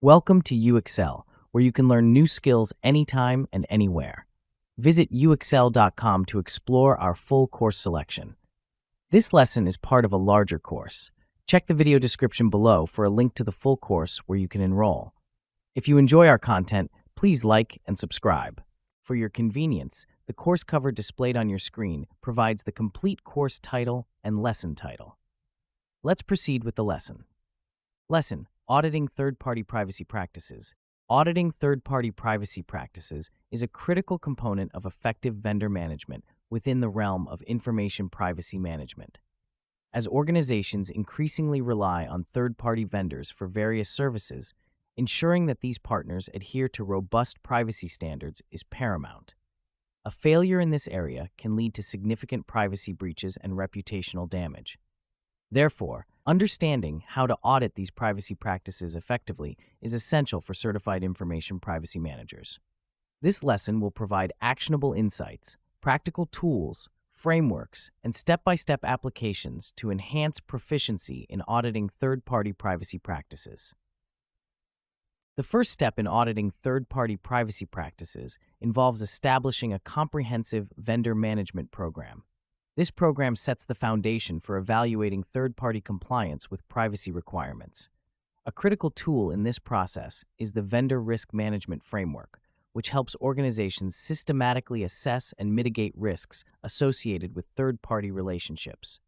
Welcome to UXL, where you can learn new skills anytime and anywhere. Visit uxl.com to explore our full course selection. This lesson is part of a larger course. Check the video description below for a link to the full course where you can enroll. If you enjoy our content, please like and subscribe. For your convenience, the course cover displayed on your screen provides the complete course title and lesson title. Let's proceed with the lesson. Lesson: Auditing Third-Party Privacy Practices. Auditing third-party privacy practices is a critical component of effective vendor management within the realm of information privacy management. As organizations increasingly rely on third-party vendors for various services, ensuring that these partners adhere to robust privacy standards is paramount. A failure in this area can lead to significant privacy breaches and reputational damage. Therefore, understanding how to audit these privacy practices effectively is essential for certified information privacy managers. This lesson will provide actionable insights, practical tools, frameworks, and step-by-step applications to enhance proficiency in auditing third-party privacy practices. The first step in auditing third-party privacy practices involves establishing a comprehensive vendor management program. This program sets the foundation for evaluating third-party compliance with privacy requirements. A critical tool in this process is the Vendor Risk Management Framework, which helps organizations systematically assess and mitigate risks associated with third-party relationships.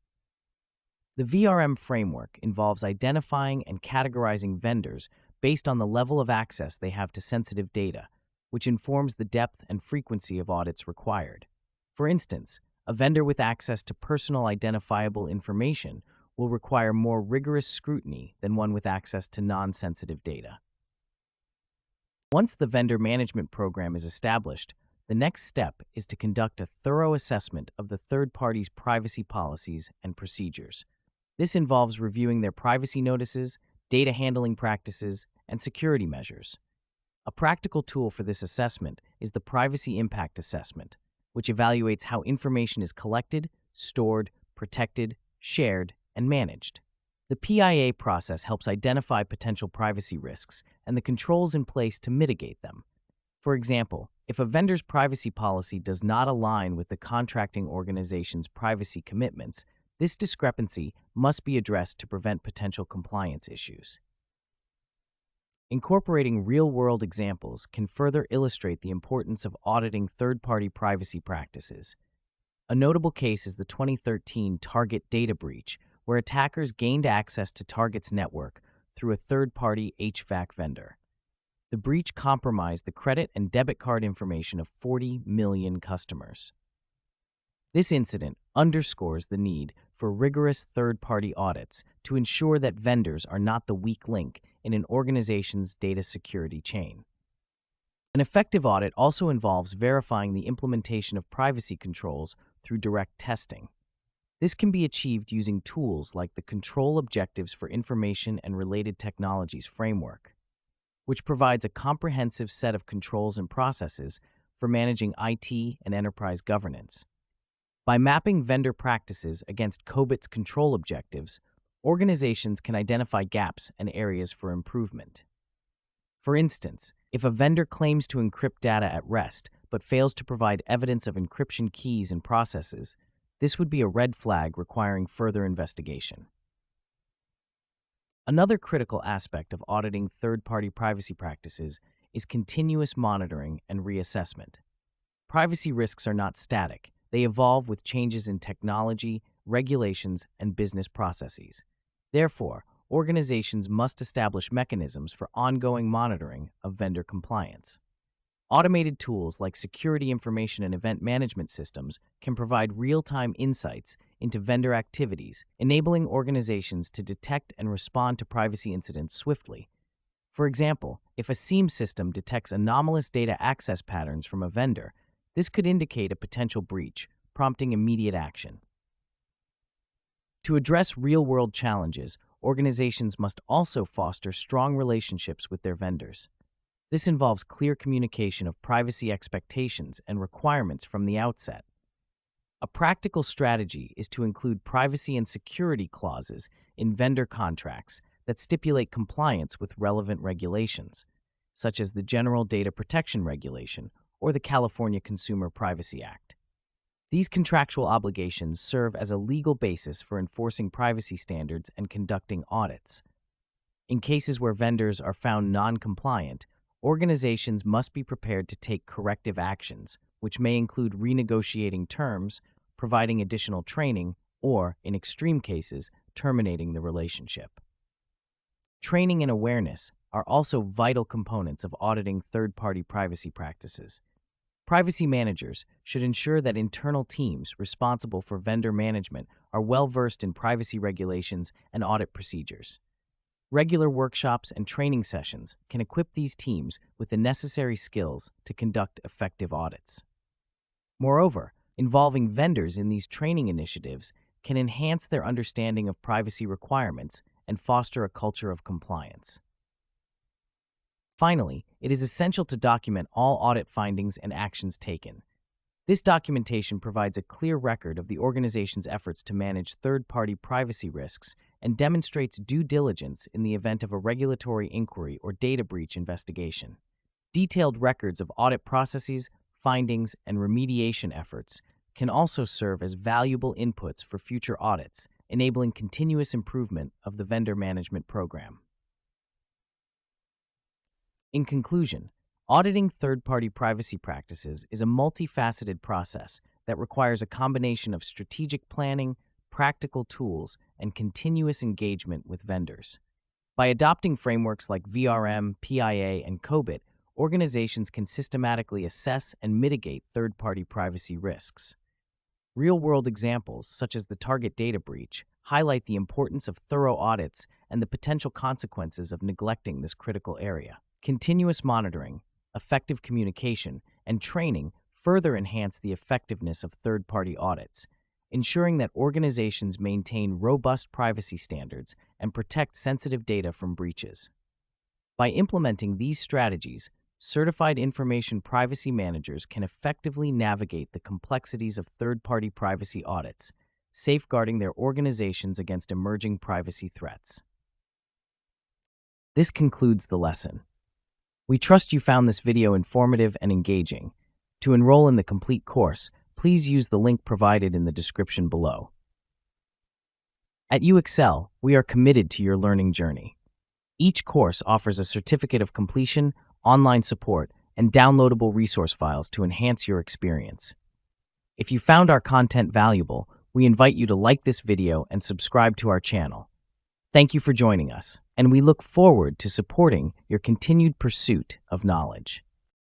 The VRM framework involves identifying and categorizing vendors based on the level of access they have to sensitive data, which informs the depth and frequency of audits required. For instance, a vendor with access to personal identifiable information will require more rigorous scrutiny than one with access to non-sensitive data. Once the vendor management program is established, the next step is to conduct a thorough assessment of the third party's privacy policies and procedures. This involves reviewing their privacy notices, data handling practices, and security measures. A practical tool for this assessment is the Privacy Impact Assessment, which evaluates how information is collected, stored, protected, shared, and managed. The PIA process helps identify potential privacy risks and the controls in place to mitigate them. For example, if a vendor's privacy policy does not align with the contracting organization's privacy commitments, this discrepancy must be addressed to prevent potential compliance issues. Incorporating real-world examples can further illustrate the importance of auditing third-party privacy practices. A notable case is the 2013 Target data breach, where attackers gained access to Target's network through a third-party HVAC vendor. The breach compromised the credit and debit card information of 40 million customers. This incident underscores the need for rigorous third-party audits to ensure that vendors are not the weak link in an organization's data security chain. An effective audit also involves verifying the implementation of privacy controls through direct testing. This can be achieved using tools like the Control Objectives for Information and Related Technologies framework, which provides a comprehensive set of controls and processes for managing IT and enterprise governance. By mapping vendor practices against COBIT's control objectives, organizations can identify gaps and areas for improvement. For instance, if a vendor claims to encrypt data at rest but fails to provide evidence of encryption keys and processes, this would be a red flag requiring further investigation. Another critical aspect of auditing third-party privacy practices is continuous monitoring and reassessment. Privacy risks are not static. They evolve with changes in technology, regulations, and business processes. Therefore, organizations must establish mechanisms for ongoing monitoring of vendor compliance. Automated tools like security information and event management systems can provide real-time insights into vendor activities, enabling organizations to detect and respond to privacy incidents swiftly. For example, if a SIEM system detects anomalous data access patterns from a vendor, this could indicate a potential breach, prompting immediate action. To address real-world challenges, organizations must also foster strong relationships with their vendors. This involves clear communication of privacy expectations and requirements from the outset. A practical strategy is to include privacy and security clauses in vendor contracts that stipulate compliance with relevant regulations, such as the General Data Protection Regulation or the California Consumer Privacy Act. These contractual obligations serve as a legal basis for enforcing privacy standards and conducting audits. In cases where vendors are found non-compliant, organizations must be prepared to take corrective actions, which may include renegotiating terms, providing additional training, or, in extreme cases, terminating the relationship. Training and awareness are also vital components of auditing third-party privacy practices. Privacy managers should ensure that internal teams responsible for vendor management are well-versed in privacy regulations and audit procedures. Regular workshops and training sessions can equip these teams with the necessary skills to conduct effective audits. Moreover, involving vendors in these training initiatives can enhance their understanding of privacy requirements and foster a culture of compliance. Finally, it is essential to document all audit findings and actions taken. This documentation provides a clear record of the organization's efforts to manage third-party privacy risks and demonstrates due diligence in the event of a regulatory inquiry or data breach investigation. Detailed records of audit processes, findings, and remediation efforts can also serve as valuable inputs for future audits, enabling continuous improvement of the vendor management program. In conclusion, auditing third-party privacy practices is a multifaceted process that requires a combination of strategic planning, practical tools, and continuous engagement with vendors. By adopting frameworks like VRM, PIA, and COBIT, organizations can systematically assess and mitigate third-party privacy risks. Real-world examples, such as the Target data breach, highlight the importance of thorough audits and the potential consequences of neglecting this critical area. Continuous monitoring, effective communication, and training further enhance the effectiveness of third-party audits, ensuring that organizations maintain robust privacy standards and protect sensitive data from breaches. By implementing these strategies, certified information privacy managers can effectively navigate the complexities of third-party privacy audits, safeguarding their organizations against emerging privacy threats. This concludes the lesson. We trust you found this video informative and engaging. To enroll in the complete course, please use the link provided in the description below. At UXL, we are committed to your learning journey. Each course offers a certificate of completion, online support, and downloadable resource files to enhance your experience. If you found our content valuable, we invite you to like this video and subscribe to our channel. Thank you for joining us, and we look forward to supporting your continued pursuit of knowledge.